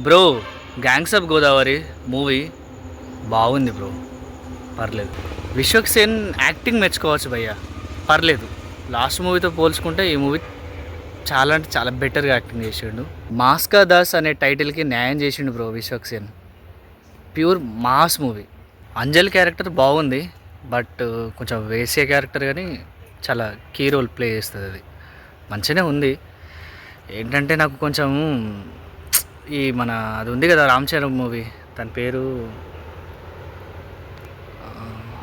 Bro, gangs of Godavari movie బాగుంది bro, పర్లేదు. Vishwak Sen acting మెచ్చుకోవచ్చు భయ్య, పర్లేదు. లాస్ట్ మూవీతో పోల్చుకుంటే ఈ మూవీ చాలా అంటే చాలా బెటర్గా యాక్టింగ్ చేసిండు. మాస్కా దాస్ అనే టైటిల్కి న్యాయం చేసిండు bro Vishwak Sen. Pure mass movie. అంజల్ క్యారెక్టర్ బాగుంది, బట్ కొంచెం వేసే క్యారెక్టర్ కానీ చాలా కీ రోల్ ప్లే చేస్తుంది. అది మంచిగానే ఉంది. ఏంటంటే నాకు కొంచెం ఈ మన అది ఉంది కదా రామ్ చరణ్ మూవీ, తన పేరు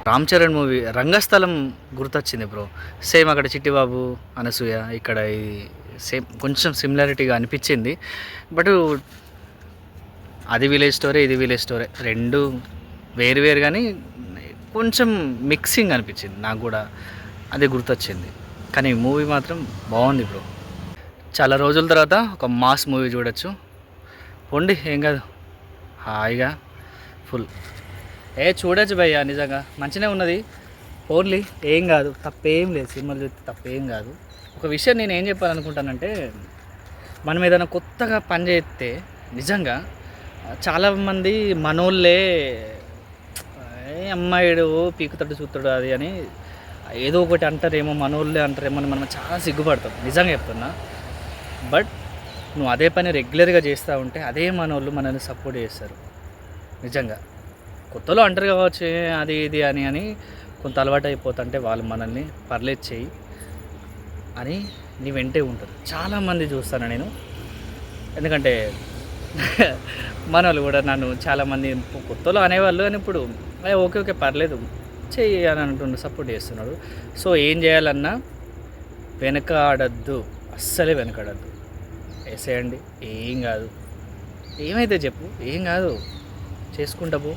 రామ్ చరణ్ మూవీ రంగస్థలం గుర్తొచ్చింది బ్రో. సేమ్ అక్కడ చిట్టిబాబు అనసూయ, ఇక్కడ ఇది సేమ్ కొంచెం సిమిలారిటీగా అనిపించింది. బట్ అది విలేజ్ స్టోరీ, ఇది విలేజ్ స్టోరీ, రెండు వేరు వేరు కానీ కొంచెం మిక్సింగ్ అనిపించింది నాకు కూడా, అది గుర్తొచ్చింది. కానీ మూవీ మాత్రం బాగుంది బ్రో. చాలా రోజుల తర్వాత ఒక మాస్ మూవీ చూడొచ్చు. పోండి, ఏం కాదు, హాయిగా ఫుల్ చూడొచ్చు భయ్య. నిజంగా మంచిగా ఉన్నది. ఓన్లీ ఏం కాదు, తప్పేం లేదు. సినిమాలు చూస్తే తప్పేం కాదు. ఒక విషయం నేను ఏం చెప్పాలనుకుంటానంటే, మనం ఏదైనా కొత్తగా పని చేస్తే నిజంగా చాలామంది మనోళ్ళే ఏ అమ్మాయిడు పీకుతాడు చూస్తాడు అది అని ఏదో ఒకటి అంటారేమో, మనోళ్ళే అంటారేమో అని మనం చాలా సిగ్గుపడతాం. నిజంగా చెప్తున్నా. బట్ నువ్వు అదే పని రెగ్యులర్గా చేస్తూ ఉంటే అదే మనోళ్ళు మనల్ని సపోర్ట్ చేస్తారు. నిజంగా కొత్తలో అంటారు కావచ్చు అది ఇది అని కొంత అలవాటు అయిపోతుంటే వాళ్ళు మనల్ని పర్లేదు చేయి అని నీ వెంటే ఉంటారు. చాలామంది చూస్తాను నేను. ఎందుకంటే మన వాళ్ళు కూడా నన్ను చాలామంది కొత్తలో అనేవాళ్ళు, కానీ ఇప్పుడు ఓకే ఓకే పర్లేదు చెయ్యి అని అంటుండే సపోర్ట్ చేస్తున్నాడు. సో ఏం చేయాలన్నా వెనకాడద్దు, అస్సలే వెనకాడద్దు. వేసేయండి, ఏం కాదు. ఏమైతే చెప్పు, ఏం కాదు, చేసుకుంటా పో.